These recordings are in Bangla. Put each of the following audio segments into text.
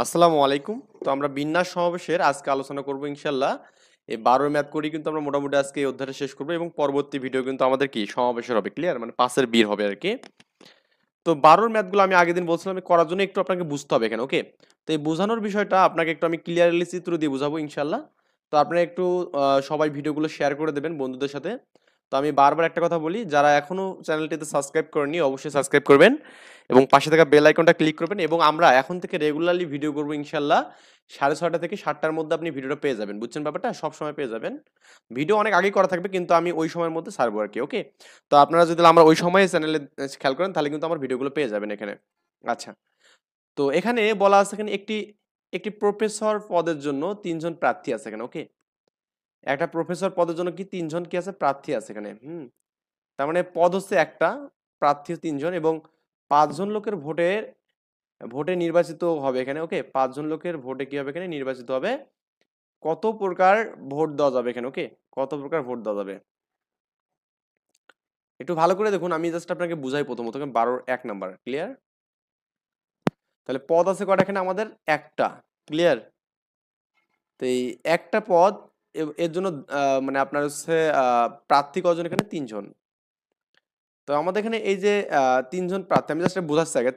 আসসালামু আলাইকুম। তো আমরা বিন্যাস সমাবেশের আজকে আলোচনা করব ইনশাল্লাহ। এই 12 ম্যাথ করি কিন্তু আমরা মোটামুটি আজকে এই অধ্যায়টা শেষ করব এবং পরবর্তী ভিডিও কিন্তু আমাদের কি সমাবেশের হবে, ক্লিয়ার, মানে পাসের বীর হবে আর কি। তো 12 ম্যাথগুলো আমি আগের দিন বলছিলাম করার জন্য একটু আপনাকে বুঝতে হবে এখানে, ওকে। তো এই বোঝানোর বিষয়টা আপনাকে একটু আমি ক্লিয়ারলি চিত্র দিয়ে বুঝাবো ইনশাল্লাহ। তো আপনারা একটু সবাই ভিডিওগুলো শেয়ার করে দেবেন বন্ধুদের সাথে। তো আমি বারবার একটা কথা বলি, যারা এখনো চ্যানেলটিতে সাবস্ক্রাইব করেননি অবশ্যই সাবস্ক্রাইব করবেন এবং পাশে থাকা বেল আইকনটা ক্লিক করবেন। এবং আমরা এখন থেকে রেগুলারলি ভিডিও করবো ইনশাল্লাহ। 6:30 থেকে 7টার মধ্যে আপনি ভিডিওটা পেয়ে যাবেন, বুঝছেন ব্যাপারটা, সব সময় পেয়ে যাবেন। ভিডিও অনেক আগেই করা থাকবে কিন্তু আমি ওই সময়ের মধ্যে ছাড়বো আর কি, ওকে। তো আপনারা যদি আমরা ওই সময়ে চ্যানেলে খেয়াল করেন তাহলে কিন্তু আমার ভিডিওগুলো পেয়ে যাবেন এখানে। আচ্ছা, তো এখানে বলা আছে এখানে একটি একটি প্রফেসর পদের জন্য 3জন প্রার্থী আছে এখানে, ওকে। একটা প্রফেসর পদের জন্য কি 3জন কি আছে, প্রার্থী আছে এখানে। তার মানে পদ হচ্ছে একটা, প্রার্থী 3জন এবং 5জন লোকের ভোটে ভোটে নির্বাচিত হবে এখানে, ওকে। 5জন লোকের ভোটে কি হবে এখানে, নির্বাচিত হবে। কত প্রকার ভোট দেওয়া যাবে এখানে, ওকে। কত প্রকার ভোট দেওয়া যাবে একটু ভালো করে দেখুন, আমি জাস্ট আপনাকে বুঝাই প্রথমত। 12 1 নাম্বার, ক্লিয়ার। তাহলে পদ আছে কয়টা এখানে আমাদের, একটা, ক্লিয়ার। তো এই একটা পদ, এর জন্য মানে আপনার হচ্ছে প্রার্থী কজন এখানে, 3জন। তো আমাদের এখানে এই যে 3জন প্রার্থী, আমি জাস্ট বোঝাচ্ছি আগে,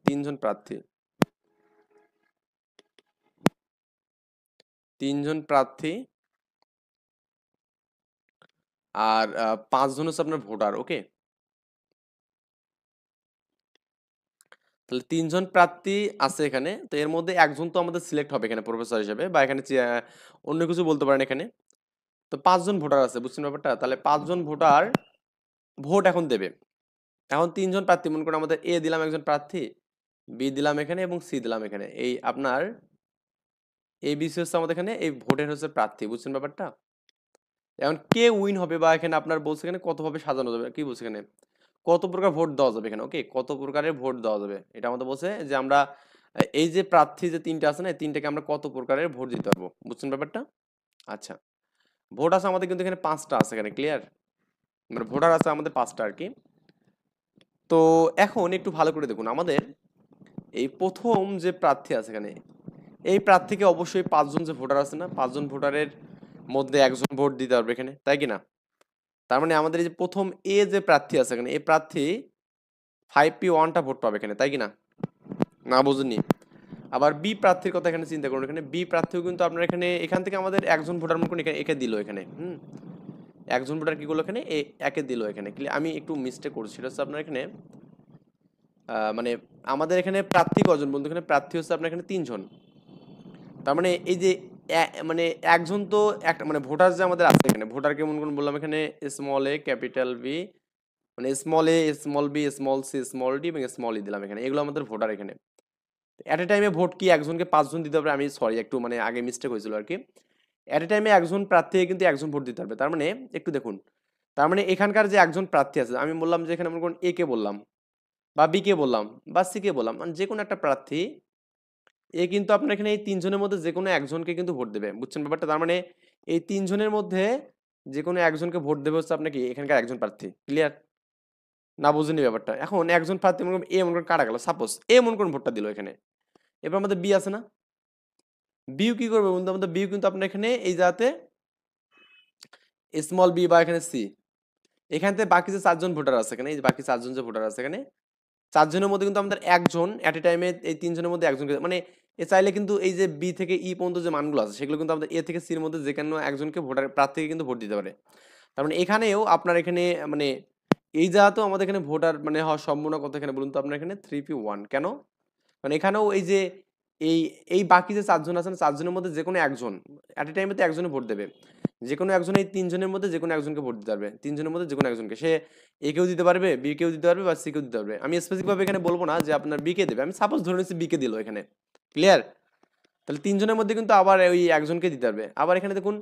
3জন প্রার্থী, 3জন প্রার্থী আর 5জন হচ্ছে আপনার ভোটার, ওকে। তাহলে 3জন প্রার্থী আছে এখানে। তো এর মধ্যে একজন তো আমাদের সিলেক্ট হবে এখানে প্রফেসর হিসেবে, বা এখানে অন্য কিছু বলতে পারেন এখানে। তো 5জন ভোটার আছে, বুঝছেন ব্যাপারটা। তাহলে 5জন ভোটার ভোট এখন দেবে। এখন 3জন প্রার্থী, মনে করুন আমাদের এ দিলাম একজন প্রার্থী, বি দিলাম এখানে এবং সি দিলাম এখানে। এই আপনার এ বি সি হচ্ছে আমাদের এখানে এই ভোটের হচ্ছে প্রার্থী, বুঝছেন ব্যাপারটা। এখন কে উইন হবে, বা এখানে আপনার বলছে এখানে কতভাবে সাজানো যাবে, কি বলছে এখানে, কত প্রকার ভোট দেওয়া যাবে এখানে, ওকে। কত প্রকারের ভোট দেওয়া যাবে এটা আমাদের বলছে যে আমরা এই যে প্রার্থী যে 3টে আছে না, এই 3টাকে আমরা কত প্রকারের ভোট দিতে পারবো, বুঝছেন ব্যাপারটা। আচ্ছা, ভোট আছে আমাদের কিন্তু এখানে 5টা আছে এখানে, ক্লিয়ার। মানে ভোটার আছে আমাদের 5টা আর কি। তো এখন একটু ভালো করে দেখুন, আমাদের এই প্রথম যে প্রার্থী আছে এখানে, এই প্রার্থীকে অবশ্যই 5জন যে ভোটার আছে না, 5জন ভোটারের মধ্যে একজন ভোট দিতে পারবে এখানে, তাই কি না। তার মানে আমাদের এই যে প্রথম এ যে প্রার্থী আছে এখানে, এই প্রার্থী 5P1টা ভোট পাবে এখানে, তাই কি না, না বুঝুননি। আবার বি প্রার্থীর কথা এখানে চিন্তা করুন, এখানে বি প্রার্থীও কিন্তু আপনার এখানে এখান থেকে আমাদের একজন ভোটার মনে করুন একে দিল এখানে, একজন ভোটার কি করলো এখানে, একে দিল এখানে। আমি একটু মিস্টেক করছি, সেটা হচ্ছে আপনার এখানে মানে আমাদের এখানে প্রার্থী কজন বলতে, এখানে প্রার্থী হচ্ছে আপনার এখানে 3জন। তার মানে এই যে মানে একজন তো একটা মানে ভোটার যে আমাদের আছে এখানে, ভোটার কেমন কোন বললাম এখানে, স্মল এ ক্যাপিটাল বি, মানে small A small B small C small D এবং স্মল ই দিলাম এখানে, এগুলো আমাদের ভোটার এখানে। এট এ টাইমে ভোট কি একজনকে 5জন দিতে পারবে, আমি সরি একটু মানে আগে মিস্টেক হয়েছিল আর কি। এট এ টাইমে একজন প্রার্থী কিন্তু একজন ভোট দিতে পারবে। তার মানে একটু দেখুন, তার মানে এখানকার যে একজন প্রার্থী আছে, আমি বললাম যে এখানে মনে করুন এ কে বললাম বা বি কে বললাম বা সি কে বললাম, মানে যে কোনো একটা প্রার্থী, এ কিন্তু আপনার এখানে এই 3জনের মধ্যে যে কোনো একজনকে কিন্তু ভোট দেবে, বুঝছেন ব্যাপারটা। তার মানে এই 3জনের মধ্যে যে কোনো একজনকে ভোট দেবে হচ্ছে আপনাকে এখানকার একজন প্রার্থী, ক্লিয়ার, না বুঝেনি ব্যাপারটা। এখন একজন প্রার্থী মনে করুন এ মনে করেন কাটা গেল, সাপোজ এ মনে করুন ভোটটা দিল এখানে। এবার আমাদের বি আছে না, বিউ কি করবে বন্ধু, আমাদের বিউ কিন্তু আপনার এখানে এই জায়গাতে স্মল বি বা এখানে সি, এখান থেকে বাকি যে 4জন ভোটার আছে এখানে, এই যে বাকি 4জন যে ভোটার আছে এখানে, 4জনের মধ্যে কিন্তু আমাদের একজন এট এ টাইমে এই 3জনের মধ্যে একজনকে মানে এ চাইলে কিন্তু এই যে বি থেকে ই পর্যন্ত যে মানগুলো আছে সেগুলো কিন্তু আমাদের এ থেকে সির মধ্যে যে কোনো একজনকে ভোটার প্রার্থীকে কিন্তু ভোট দিতে পারে। তার মানে এখানেও আপনার এখানে মানে এই জায়গাতেও আমাদের এখানে ভোটার মানে হওয়ার সম্ভাবনা কত এখানে বলুন তো আপনার এখানে 3P1, কেন, মানে এখানেও এই যে এই এই বাকি যে 4জন আছেন 4জনের মধ্যে যে কোনো একজন এট এ টাইমে তো একজনে ভোট দেবে, যে কোনো একজন এই 3জনের মধ্যে যে কোনো একজনকে ভোট দিতে পারবে, 3জনের মধ্যে যে কোনো একজনকে, সে এ কেও দিতে পারবে, বি কেও দিতে পারবে বা সি কেও দিতে পারবে। আমি স্পেসিফিক ভাবে এখানে বলবো না যে আপনার বি কে দেবে, আমি সাপোজ ধরে নিচ্ছি বি কে দিল এখানে, ক্লিয়ার। তাহলে 3জনের মধ্যে কিন্তু আবার ওই একজনকে দিতে পারবে। আবার এখানে দেখুন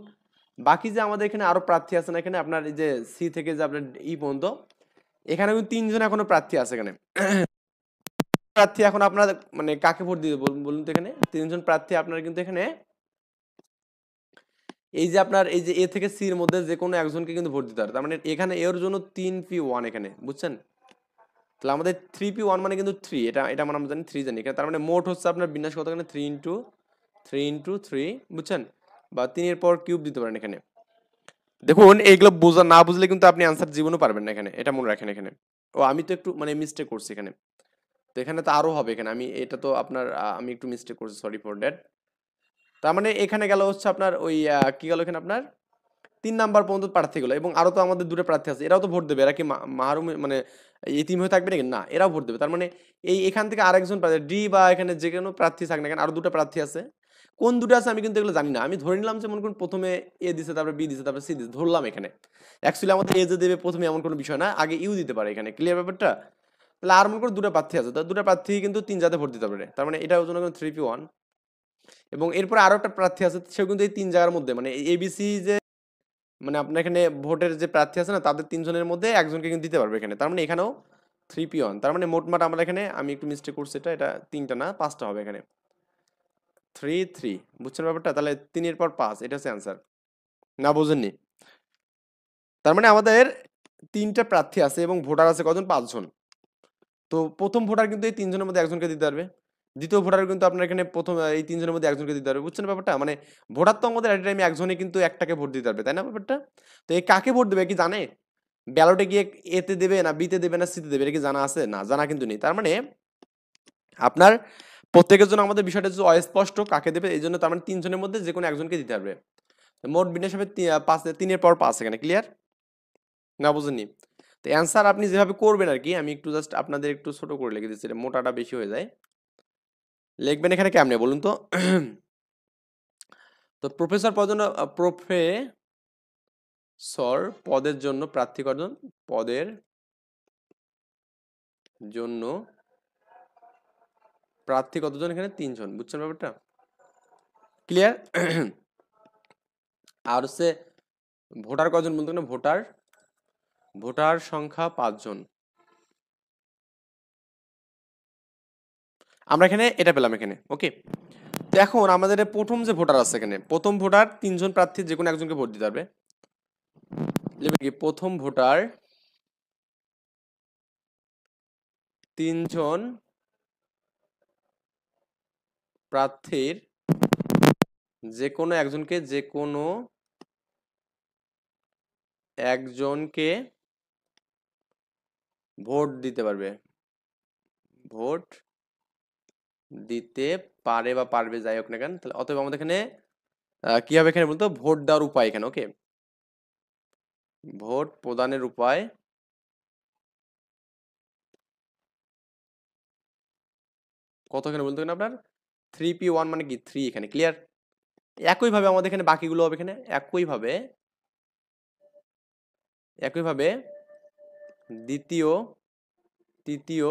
বাকি যে আমাদের এখানে আরো প্রার্থী আছে না এখানে, আপনার এই যে সি থেকে যে আপনার ই পর্যন্ত, এখানে কিন্তু 3জন এখনো প্রার্থী আছে এখানে। প্রার্থী এখন আপনার মানে কাকে ভোট দিতে বলুন বলুন তো, এখানে 3জন প্রার্থী আপনার কিন্তু এখানে এই যে আপনার এই যে এ থেকে সি এর মধ্যে যে কোনো একজনকে কিন্তু ভোট দিতে পারে। তার মানে এখানে এর জন্য 3P1 এখানে, বুঝছেন। তাহলে আমাদের 3p1 মানে কিন্তু 3, এটা এটা মানে আমরা জানি 3 জানি এখানে, তার মানে মোট হচ্ছে আপনার বিন্যাস কত এখানে 3 ইন্টু 3, বুঝছেন, বা 3 এর পাওয়ার কিউব দিতে পারেন এখানে। দেখুন এইগুলো বোঝা না বুঝলে কিন্তু আপনি আনসার জীবনও পারবেন না এখানে, এটা মনে রাখেন এখানে। ও আমি তো একটু মানে মিস্টেক করছি এখানে, তো এখানে তো আরো হবে এখানে, আমি এটা তো আপনার আমি একটু মিস্টেক করছি, সরি ফর দ্যাট। তার মানে এখানে গেল হচ্ছে আপনার ওই কি গেল এখানে আপনার 3 নাম্বার পর্যন্ত প্রার্থী গুলো, এবং আরো তো আমাদের দুটো প্রার্থী আছে, এরাও তো ভোট দেবে, এরা কি মাহরুম মানে এতিম হয়ে থাকবে নাকি, না এরাও ভোট দেবে। তার মানে এই এখান থেকে আরেকজন প্রার্থী ডি বা এখানে যে কোনো প্রার্থী থাক না কেন, আরো দুটো প্রার্থী আছে, কোন দুটো আছে আমি কিন্তু এগুলো জানি না, আমি ধরে নিলাম যে মনে করুন প্রথমে এ দিছে, তারপরে বি দিছে, তারপরে সি দিছে, ধরলাম এখানে। অ্যাকচুয়ালি আমাদের এ যে দেবে প্রথমে এমন কোনো বিষয় না, আগে ইউ দিতে পারে এখানে, ক্লিয়ার ব্যাপারটা। তাহলে আর মনে করুন দুটো প্রার্থী আছে, তো দুটো প্রার্থী কিন্তু 3 জায়গাতে ভোট দিতে পারে, তার মানে এটার জন্য 3p1। এবং এরপরে আরো একটা প্রার্থী আছে, সেও কিন্তু এই 3 জায়গার মধ্যে, মানে এবিসি যে মানে আপনার এখানে ভোটের যে প্রার্থী আছে না, তাদের 3 জনের মধ্যে একজনকে কিন্তু দিতে পারবে এখানে, তার মানে এখানেও 3p1, তার মানে মোটমাট আমরা এখানে, আমি একটু মিস্টেক করছি, এটা এটা 3টা না 5টা হবে এখানে, 3 3, বুঝছেন ব্যাপারটা। তাহলে 3 এর পর 5, এটা হচ্ছে অ্যান্সার, না বুঝেননি। তার মানে আমাদের 3টা প্রার্থী আছে এবং ভোটার আছে কজন, 5 জন। তো প্রথম ভোটার কিন্তু এই 3 জনের মধ্যে একজনকে দিতে পারবে, দ্বিতীয় ভোটার কিন্তু আপনার এখানে প্রথম এই 3 জনের মধ্যে একজনকে দিতে পারবে, বুঝছেন ব্যাপারটা। মানে ভোটার তো আমাদের এট টাইমে একজনই কিন্তু একটাকে ভোট দিতে পারবে, তাই না ব্যাপারটা। তো এই কাকে ভোট দেবে কি জানে, ব্যালটে গিয়ে এতে দেবে না বিতে দেবে না সিতে দেবে, এটা কি জানা আছে, না জানা কিন্তু নেই। তার মানে আপনার প্রত্যেকের জন্য আমাদের বিষয়টা যে অস্পষ্ট কাকে দেবে, এই জন্য তার মানে 3 জনের মধ্যে যে কোনো একজনকে দিতে পারবে। মোট বিন্যাস হবে 5, 3 এর পর 5 এখানে, ক্লিয়ার, না বুঝেননি। তো অ্যান্সার আপনি যেভাবে করবেন আর কি, আমি একটু জাস্ট আপনাদের একটু ছোট করে লিখে দিচ্ছি, এটা মোটাটা বেশি হয়ে যায়। লিখবেন এখানে কেমনে বলুন তো। তো প্রফেসর পদের জন্য প্রার্থী কজন, পদের জন্য প্রার্থী কতজন এখানে 3 জন, বুঝছেন ব্যাপারটা, ক্লিয়ার। আর হচ্ছে ভোটার কজন বলতে না, ভোটার ভোটার সংখ্যা 5 জন। আমরা এখানে এটা পেলাম এখানে, ওকে। তো এখন আমাদের প্রথম যে ভোটার আছে এখানে, প্রথম ভোটার 3 জন প্রার্থী যে কোনো একজনকে ভোট দিতে পারবে, লিখবে কি প্রথম ভোটার 3 জন প্রার্থীর যে কোনো একজনকে ভোট দিতে পারবে, ভোট দিতে পারে বা পারবে যাই হোক না কেন। তাহলে অতএব আমাদের এখানে কি হবে এখানে বলতো, ভোট দেওয়ার উপায় এখানে, ওকে, ভোট প্রদানের উপায় কত এখানে বলতে গেলে আপনার 3p1 মানে কি 3 এখানে, ক্লিয়ার। একইভাবে আমাদের এখানে বাকিগুলো হবে এখানে একইভাবে, একইভাবে দ্বিতীয়, তৃতীয়,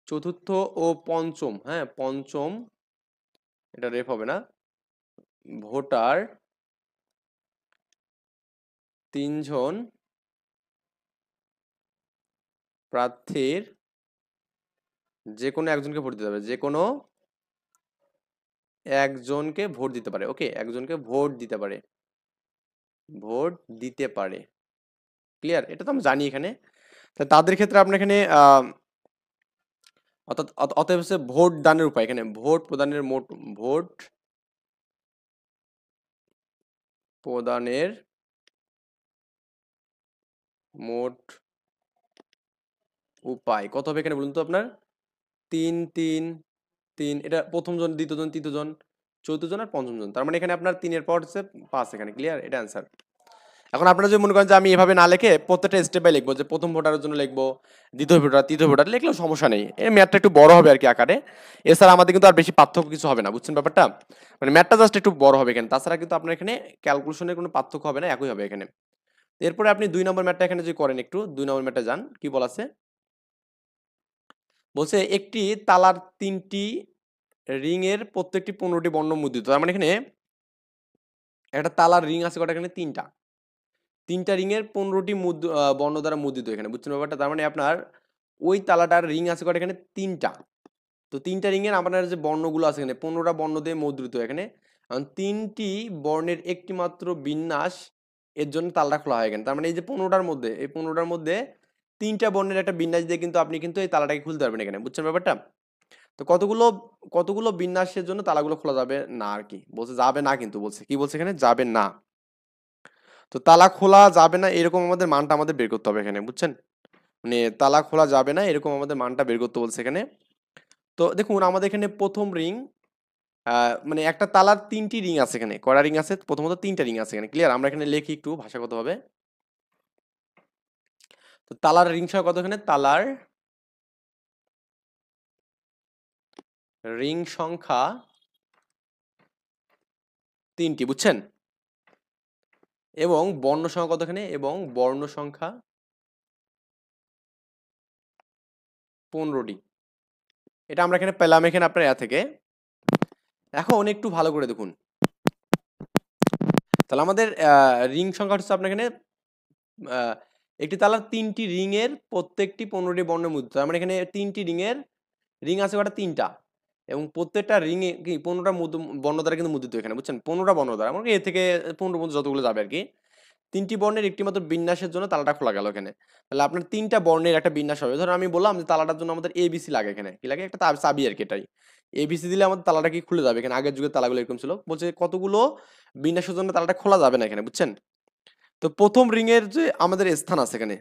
চতুর্থ ও পঞ্চম, হ্যাঁ পঞ্চম, এটা রেফ হবে না, ভোটার 3 জন প্রার্থীর যে কোনো একজনকে ভোট দিতে হবে, যে কোনো একজনকে ভোট দিতে পারে, ওকে, একজনকে ভোট দিতে পারে, ভোট দিতে পারে, ক্লিয়ার, এটা তো আমরা জানি এখানে। তাদের ক্ষেত্রে আপনার এখানে অর্থাৎ অতএব হচ্ছে ভোট দানের উপায় এখানে, ভোট প্রদানের ভোট প্রদানের মোট উপায় কত হবে এখানে বলুন তো আপনার 3 3 3, এটা প্রথম জন, দ্বিতীয় জন, তৃতীয় জন, চতুর্থ জন আর পঞ্চম জন, তার মানে এখানে আপনার 3 এর পর হচ্ছে 5 এখানে, ক্লিয়ার, এটা অ্যান্সার। এখন আপনারা যদি মনে করেন যে আমি এভাবে না লিখে প্রত্যেকটা স্টেপ বাই লিখবো, যে প্রথম ভোটারের জন্য লিখবো, দ্বিতীয় ভোটার, তৃতীয় ভোটার, লিখলেও সমস্যা নেই, এই ম্যাথটা একটু বড় হবে আর কি আকারে। এছাড়া আমাদের কিন্তু আর বেশি পার্থক্য কিছু হবে না, বুঝছেন ব্যাপারটা, মানে ম্যাথটা জাস্ট একটু বড় হবে এখানে, তাছাড়া কিন্তু আপনার এখানে ক্যালকুলেশনের কোনো পার্থক্য হবে না, একই হবে এখানে। এরপরে আপনি 2 নম্বর ম্যাথটা এখানে যদি করেন, একটু 2 নম্বর ম্যাথটা যান, কি বলা আছে, বলছে একটি তালার 3টি রিং এর প্রত্যেকটি 15টি বর্ণ মুদ্রিত, তার মানে এখানে একটা তালার রিং আছে কটা এখানে, 3টা রিং এর 15টি বর্ণ দ্বারা মুদ্রিত এখানে, বুঝছেন ব্যাপারটা। তার মানে আপনার ওই তালাটার রিং আছে কটা এখানে, 3টা। তো 3টা রিং এর আপনার যে বর্ণগুলো আছে এখানে 15টা বর্ণ দিয়ে মুদ্রিত এখানে, 3টি বর্ণের একটি মাত্র বিন্যাস এর জন্য তালাটা খোলা হয় এখানে। তার মানে এই যে 15টার মধ্যে, এই 15টার মধ্যে 3টা বর্ণের একটা বিন্যাস দিয়ে কিন্তু আপনি কিন্তু এই তালাটাকে খুলতে পারবেন এখানে, বুঝছেন ব্যাপারটা? তো কতগুলো কতগুলো বিন্যাসের জন্য তালাগুলো খোলা যাবে না আর কি বলছে, যাবে না কিন্তু বলছে, কি বলছে এখানে, যাবে না। তো তালা খোলা যাবে না এরকম আমাদের মানটা আমাদের বের করতে হবে এখানে, বুঝছেন? মানে তালা খোলা যাবে না এরকম আমাদের মানটা বের করতে বলছে এখানে। তো দেখুন আমাদের এখানে প্রথম রিং, মানে একটা তালার 3টি রিং আছে এখানে, কয়টা রিং আছে, প্রথমত 3টা রিং আছে এখানে, ক্লিয়ার? আমরা এখানে লিখি একটু ভাষাগতভাবে। তো তালার রিং সংখ্যা কত এখানে, তালার রিং সংখ্যা 3টি, বুঝছেন? এবং বর্ণ সংখ্যা কত এখানে, এবং বর্ণ সংখ্যা 15টি। এটা আমরা এখানে পেলাম এখানে আপনার থেকে। এখন একটু ভালো করে দেখুন, তাহলে আমাদের রিং সংখ্যা হচ্ছে আপনার এখানে আহ, একটি তালার 3টি রিং এর প্রত্যেকটি 15টি বর্ণের মুদ্রিত, তার মানে এখানে 3টি রিং আছে কটা, 3টা, এবং প্রত্যেকটা রিং এ কি 15টা বর্ণ দ্বারা কিন্তু মুদ্রিত এখানে, বুঝছেন? 15টা বর্ণ দ্বারা মানে এ থেকে 15 পর্যন্ত যতগুলো যাবে আর কি। 3টি বর্ণের একটি মাত্র বিন্যাসের জন্য তালাটা খোলা গেল এখানে। তাহলে আপনার 3টা বর্ণের একটা বিন্যাস হবে। ধরুন আমি বললাম যে তালাটার জন্য আমাদের এবিসি লাগে, এখানে কি লাগে, একটা চাবি আর কি, এটাই এবিসি দিলে আমাদের তালাটা কি খুলে যাবে এখানে। আগের যুগের তালাগুলো এরকম ছিল, বলছে কতগুলো বিন্যাসের জন্য তালাটা খোলা যাবে না এখানে, বুঝছেন? তো প্রথম রিং এর যে আমাদের স্থান আছে এখানে,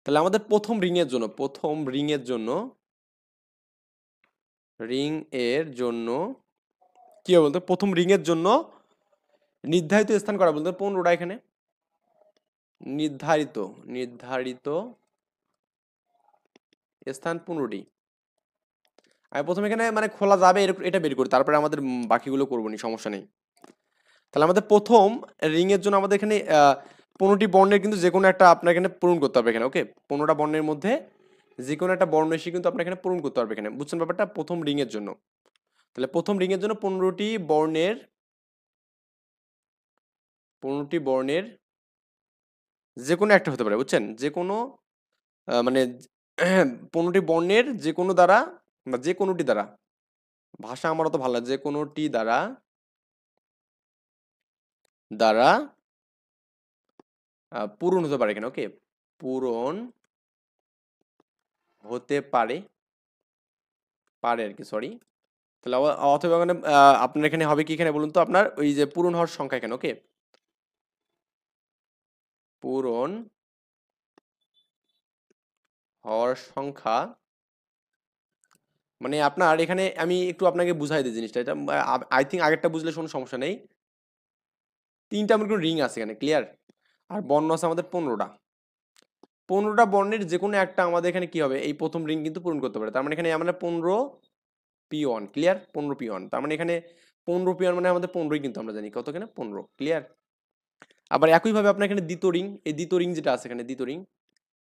তাহলে আমাদের রিং এর জন্য কি হবে বলতে, প্রথম রিং এর জন্য নির্ধারিত স্থান করা বলতে 15টা এখানে, নির্ধারিত নির্ধারিত স্থান 15টি। আমি প্রথমে এখানে মানে খোলা যাবে এটা বের করি, তারপরে আমাদের বাকিগুলো করবো নি, সমস্যা নেই। তাহলে আমাদের প্রথম রিং এর জন্য আমাদের এখানে 15টি বর্ণের কিন্তু যে কোনো একটা আপনার এখানে পূরণ করতে হবে এখানে, ওকে? 15টা বর্ণের মধ্যে যে কোনো একটা বর্ণ এসে কিন্তু আপনার এখানে পূরণ করতে পারবে এখানে, বুঝছেন ব্যাপারটা? প্রথম রিং এর জন্য, তাহলে প্রথম রিং এর জন্য 15টি বর্ণের যে কোনো একটা হতে পারে, বুঝছেন? যে কোনো মানে 15টি বর্ণের যে কোনো দ্বারা বা যে কোনোটি দ্বারা, ভাষা আমার অত ভালো লাগে, যে কোনোটি দ্বারা দ্বারা পূরণ হতে পারে এখানে, ওকে? পূরণ হতে পারে, পারে আর কি, সরি। তাহলে অথবা মানে আপনার এখানে হবে কি এখানে বলুন তো, আপনার ওই যে পূরণ হওয়ার সংখ্যা এখানে, ওকে? পূরণ হওয়ার সংখ্যা মানে আপনার এখানে আমি একটু আপনাকে বুঝাই দিই জিনিসটা, এটা আই থিঙ্ক আগেরটা বুঝলে কোনো সমস্যা নেই। 3টা আমার রিং আছে এখানে, ক্লিয়ার? আর বর্ণ আছে আমাদের 15টা। 15টা বর্ণের যে কোনো একটা আমাদের এখানে কি হবে, এই প্রথম রিং কিন্তু পূরণ করতে পারে। তার মানে এখানে আমরা 15 P1, ক্লিয়ার? 15 P1, তার মানে এখানে 15 P1 মানে আমাদের 15ই কিন্তু আমরা জানি কত এখানে, 15, ক্লিয়ার? আবার একইভাবে আপনার এখানে দ্বিতীয় রিং, এই দ্বিতীয় রিং যেটা আছে এখানে, দ্বিতীয় রিং,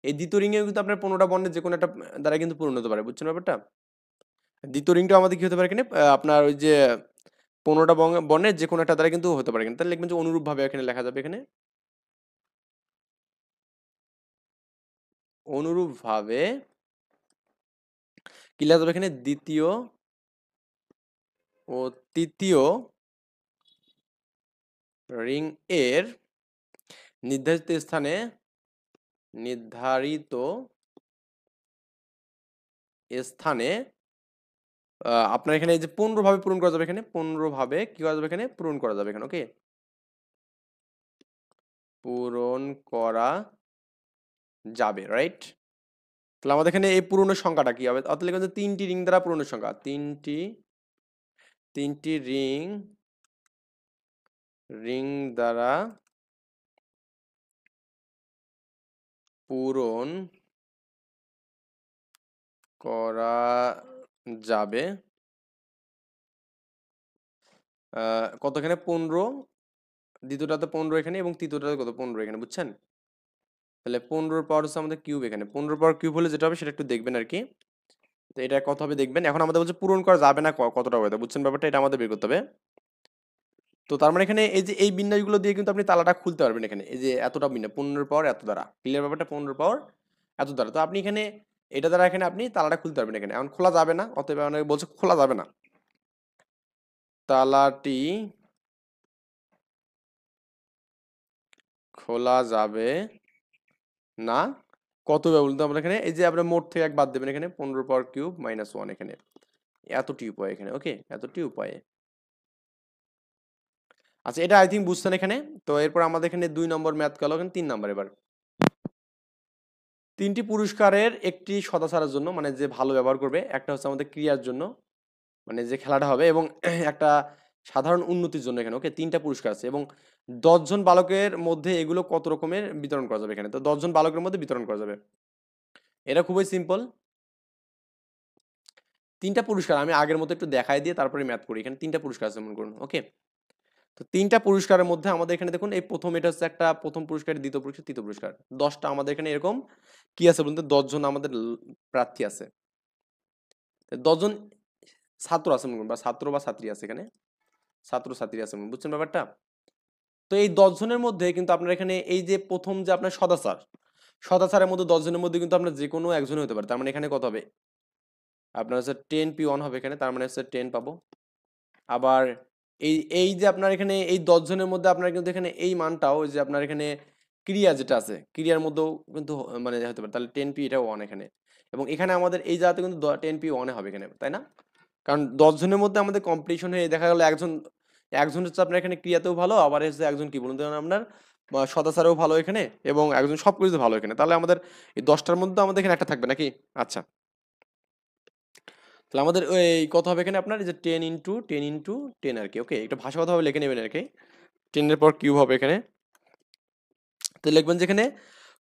এই দ্বিতীয় রিং এও কিন্তু আপনার 15টা বর্ণের যে কোনো একটা দ্বারা কিন্তু পূরণ হতে পারে, বুঝছেন ব্যাপারটা? দ্বিতীয় রিংটা আমাদের কি হতে পারে এখানে, আপনার ওই যে 15টা বর্ণের যে কোনো একটা দ্বারা কিন্তু হতে পারে এখানে। তাহলে লিখবেন যে অনুরূপ ভাবে এখানে লেখা যাবে এখানে, অনুরূপ ভাবে কি লেখা যাবে এখানে, দ্বিতীয় ও তৃতীয় রিং এর নির্ধারিত স্থানে নির্ধারিত স্থানে আপনার এখানে এই যে 15 ভাবে পূরণ করা যাবে এখানে, 15 ভাবে কি করা যাবে এখানে, পূরণ করা যাবে এখানে, ওকে? পূরণ করা যাবে, রাইট? তাহলে আমাদের এখানে এই পূরণের সংখ্যাটা কি হবে, অর্থাৎ লিখুন যে 3টি রিং দ্বারা পূরণের সংখ্যা, তিনটি রিং দ্বারা পূরণ করা যাবে কত এখানে, 15, দ্বিতীয়টাতে 15 এখানে, এবং তৃতীয়টাতে কত, 15 এখানে, বুঝছেন? তাহলে 15 পাওয়ার হচ্ছে আমাদের কিউব এখানে, 15 পাওয়ার কিউব হলে যেটা হবে সেটা একটু দেখবেন আর কি। তো এটা কত হবে দেখবেন। এখন আমাদের বলছে পূরণ করা যাবে না কতটা হবে, বুঝছেন ব্যাপারটা? এটা আমাদের বের করতে হবে। তো তার মানে এখানে এই যে এই বিন্যাসগুলো দিয়ে কিন্তু আপনি তালাটা খুলতে পারবেন এখানে, এই যে এতটা বিন্যাস 15 পাওয়ার এত দ্বারা, ক্লিয়ার ব্যাপারটা? 15 পাওয়ার এত দ্বারা, তো আপনি এখানে এটা দ্বারা এখানে আপনি তালাটা খুলতে পারবেন এখানে। এখন খোলা যাবে না, অতএব অনেকে বলছে খোলা যাবে না, তালাটি খোলা যাবে না। কত বলতো আমরা এখানে, এই যে আপনার মোট থেকে 1 বাদ দেবেন এখানে 15 পাওয়ার কিউব মাইনাস 1 এখানে এতটি উপায় এখানে, ওকে, এতটি উপায়ে। আচ্ছা, এটা আই থিঙ্ক বুঝছেন এখানে। তো এরপর আমাদের এখানে 2 নম্বর ম্যাথ গেল, এখানে 3 নম্বর। এবার 3টি পুরস্কারের একটি সদাচারের জন্য, মানে যে ভালো ব্যবহার করবে, একটা হচ্ছে আমাদের ক্রিয়ার জন্য, মানে যে খেলাটা হবে, এবং একটা সাধারণ উন্নতির জন্য এখানে, ওকে। 3টা পুরস্কার আছে এবং 10 জন বালকের মধ্যে এগুলো কত রকমের বিতরণ করা যাবে এখানে। তো 10 জন বালকের মধ্যে বিতরণ করা যাবে, এটা খুবই সিম্পল। 3টা পুরস্কার আমি আগের মতো একটু দেখাই দিয়ে তারপরে ম্যাথ করি। এখানে 3টা পুরস্কার আছে মনে করুন, ওকে। তো 3টা পুরস্কারের মধ্যে আমাদের এখানে দেখুন, এই প্রথম এটা হচ্ছে একটা প্রথম পুরস্কার, দ্বিতীয় পুরস্কার, তৃতীয় পুরস্কার। 10টা আমাদের এখানে এরকম কি আছে বলতে, 10 জন আমাদের প্রার্থী আছে। 10 জন ছাত্র আছে মনে করুন, বা ছাত্র বা ছাত্রী আছে এখানে, ছাত্র ছাত্রী আছে, বুঝছেন ব্যাপারটা। তো এই 10 জনের মধ্যে কিন্তু আপনার এখানে এই যে প্রথম যে আপনার সদাচার, সদাচারের মধ্যে 10 জনের মধ্যে কিন্তু আপনার যে কোনো একজনই হতে পারে। তার মানে এখানে কত হবে, আপনার হচ্ছে 10p1 হবে এখানে, তার মানে হচ্ছে 10 পাবো। আবার এই এই যে আপনার এখানে এই 10 জনের মধ্যে আপনার কিন্তু এখানে এই মানটাও, যে আপনার এখানে ক্রিয়া যেটা আছে, ক্রিয়ার মধ্যেও কিন্তু মানে হতে পারে, তাহলে 10p এটাও 1 এখানে। এবং এখানে আমাদের এই জায়গাতে কিন্তু 10p 1 হবে এখানে, তাই না? কারণ 10 জনের মধ্যে আমাদের কম্পিটিশন হয়ে দেখা গেল একজন হচ্ছে আপনার এখানে ক্রিয়াতেও ভালো, আবার হচ্ছে একজন কি বলুন তো আপনার সদাচারেও ভালো এখানে, এবং একজন সবকিছুতে ভালো এখানে। তাহলে আমাদের এই 10টার মধ্যে আমাদের এখানে একটা থাকবে নাকি? আচ্ছা, তাহলে আমাদের ওই কত হবে এখানে আপনার, এই যে 10 × 10 × 10 আর কি, ওকে। একটু ভাষাগতভাবে লিখে নেবেন আর কি, 10 এর পর কিউব হবে এখানে। তো লিখবেন যে এখানে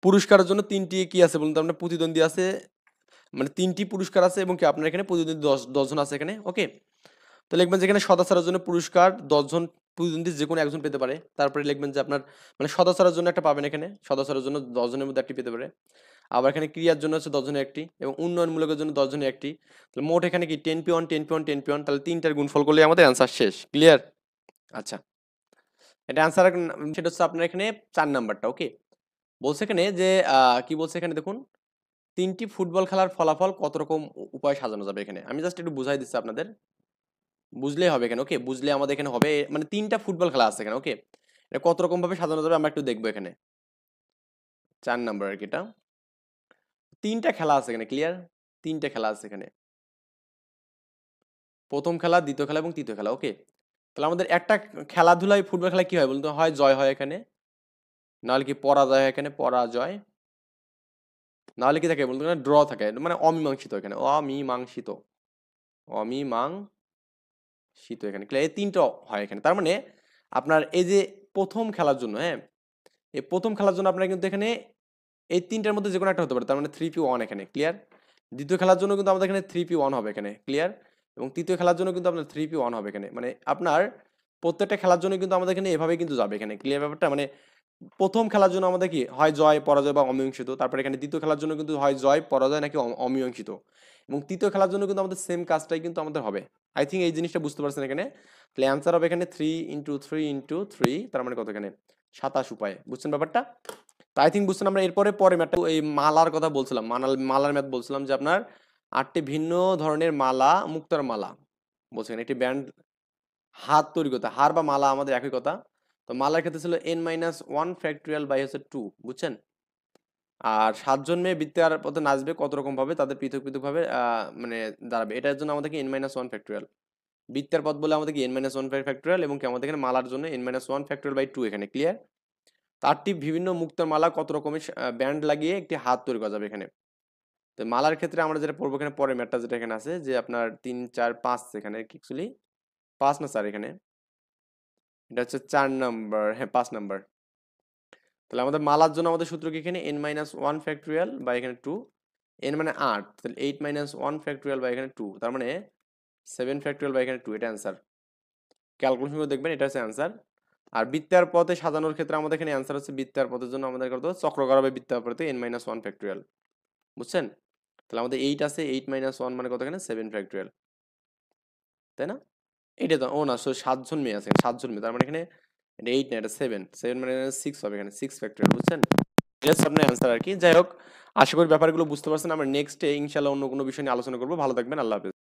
পুরস্কারের জন্য 3টি কি আছে বলুন তো, আপনার প্রতিদ্বন্দ্বী আছে, মানে 3টি পুরস্কার আছে, এবং কি আপনার এখানে প্রতিদ্বন্দ্বী 10 জন আছে এখানে, ওকে। তো লিখবেন যে এখানে সদাচারের জন্য পুরস্কার 10 জন প্রতিদ্বন্দ্বী যে কোনো একজন পেতে পারে। তারপরে লিখবেন যে আপনার মানে সদাচারের জন্য একটা পাবেন এখানে, সদাচারের জন্য 10 জনের মধ্যে একটি পেতে পারে। আবার এখানে ক্রিয়ার জন্য হচ্ছে 10 জনের একটি, এবং উন্নয়নমূলকের জন্য 10 জনের একটি। তাহলে মোট এখানে কি 10p1 10p1 10p1, তাহলে 3টার গুণফল করলে আমাদের অ্যান্সার শেষ, ক্লিয়ার? আচ্ছা, এটা অ্যান্সার, সেটা হচ্ছে আপনার এখানে 4 নাম্বারটা, ওকে। বলছে এখানে যে কি বলছে এখানে দেখুন, 3টি ফুটবল খেলার ফলাফল কত রকম উপায়ে সাজানো যাবে এখানে। আমি জাস্ট একটু বুঝাই দিচ্ছি আপনাদের, বুঝলেই হবে এখানে, ওকে। বুঝলে আমাদের এখানে হবে, মানে 3টা ফুটবল খেলা আছে এখানে, ওকে। এটা কত রকম ভাবে সাজানো যাবে আমরা একটু দেখবো এখানে। 4 নাম্বার আর কি এটা। 3টা খেলা আছে এখানে, ক্লিয়ার? 3টা খেলা আছে এখানে, প্রথম খেলা, দ্বিতীয় খেলা এবং তৃতীয় খেলা, ওকে। তাহলে আমাদের একটা খেলাধুলায়, ফুটবল খেলা কি হয় বলতো, হয় জয় হয় এখানে, নাহলে কি পরাজয় হয় এখানে, পরাজয়, নাহলে কি থাকে বলতো, ড্র থাকে, মানে অমীমাংসিত এখানে, অমীমাংসিত, অমীমাংসিত এখানে, ক্লিয়ার? এই 3টা হয় এখানে। তার মানে আপনার এই যে প্রথম খেলার জন্য, হ্যাঁ, এই প্রথম খেলার জন্য আপনার কিন্তু এখানে এই 3টার মধ্যে যে কোনো একটা হতে পারে, তার মানে 3p1 এখানে, ক্লিয়ার? দ্বিতীয় খেলার জন্য কিন্তু আমাদের এখানে 3p1 হবে এখানে, ক্লিয়ার? এবং তৃতীয় খেলার জন্য কিন্তু আপনার 3p1 হবে এখানে, মানে আপনার প্রত্যেকটা খেলার জন্য কিন্তু আমাদের এখানে এভাবে কিন্তু যাবে এখানে, ক্লিয়ার ব্যাপারটা? মানে প্রথম খেলার জন্য আমাদের কি হয়, জয় পরাজয় বা অমীমাংসিত। তারপরে এখানে দ্বিতীয় খেলার জন্য কিন্তু হয় জয় পরাজয় নাকি অমীমাংসিত। এবং তৃতীয় খেলার জন্য কিন্তু আমাদের সেম কাজটাই কিন্তু আমাদের হবে। আই থিঙ্ক এই জিনিসটা বুঝতে পারছেন এখানে। তাহলে অ্যান্সার হবে এখানে 3 × 3 × 3, তার মানে কত এখানে 27 উপায়ে, বুঝছেন ব্যাপারটা? তো আই থিঙ্ক বুঝছেন। আমরা এরপরে পরে ম্যাথটা, এই মালার কথা বলছিলাম, মালার ম্যাথ বলছিলাম, যে আপনার 8টি ভিন্ন ধরনের মালা, মুক্তার মালা বলছেন, একটি ব্যান্ড হাত তৈরি করতে, হার বা মালা আমাদের একই কথা। তো মালার ক্ষেত্রে ছিল n-1 ফ্যাক্টরিয়াল বাই হচ্ছে 2, বুঝছেন? আর 7 জন মেয়ে বৃত্তার পথে নাচবে, কত রকম ভাবে তাদের পৃথক পৃথক ভাবে মানে দাঁড়াবে, এটার জন্য আমাদেরকে n-1 ফ্যাক্টরিয়াল। বৃত্তের পথ বলে আমাদেরকে n-1 ফ্যাক্টরিয়াল, এবং কি আমাদের এখানে মালার জন্য n-1 ফ্যাক্টরিয়াল বাই 2 এখানে, ক্লিয়ার? 8টি বিভিন্ন মুক্তার মালা কত রকমের ব্যান্ড লাগিয়ে একটি হাত তৈরি করা যাবে এখানে। তো মালার ক্ষেত্রে আমরা যেটা পড়বো এখানে, পরের ম্যাথটা যেটা এখানে আছে, যে আপনার 3 4 5 এখানে অ্যাকচুয়ালি 5 না 4 এখানে, এটা হচ্ছে 4 নাম্বার, হ্যাঁ 5 নাম্বার। তাহলে আমাদের মালার জন্য আমাদের সূত্র কি এখানে, n-1 ফ্যাক্টরিয়াল বা এখানে 2, n মানে 8, তাহলে 8-1 ফ্যাক্টরিয়াল বা এখানে 2, তার মানে 7 ফ্যাক্টরিয়াল বা এখানে 2, এটা অ্যান্সার। ক্যালকুলেশন করে দেখবেন, এটা হচ্ছে অ্যান্সার। আর বৃত্তার পথে সাজানোর ক্ষেত্রে আমাদের এখানে অ্যান্সার হচ্ছে, বৃত্তার পথের জন্য আমাদের কত চক্রাকার হবে, বৃত্তার পথে n-1 ফ্যাক্টরিয়াল, বুঝছেন? তাহলে আমাদের 8 আছে, 8-1 মানে কত এখানে 7 ফ্যাক্টরিয়াল, তাই না? এটা তো ও না, 7 জন মেয়ে আছে, 7 জন মেয়ে, তার মানে এখানে এটা 8 না, এটা 7 মানে 6 হবে এখানে, 6 ফ্যাক্টরিয়াল, বুঝছেন? এটা হচ্ছে আপনার অ্যান্সার আর কি। যাই হোক, আশা করি ব্যাপারগুলো বুঝতে পারছেন। আমরা নেক্সটে ইনশাআল্লাহ অন্য কোনো বিষয় নিয়ে আলোচনা করবো। ভালো থাকবেন, আল্লাহ হাফেজ।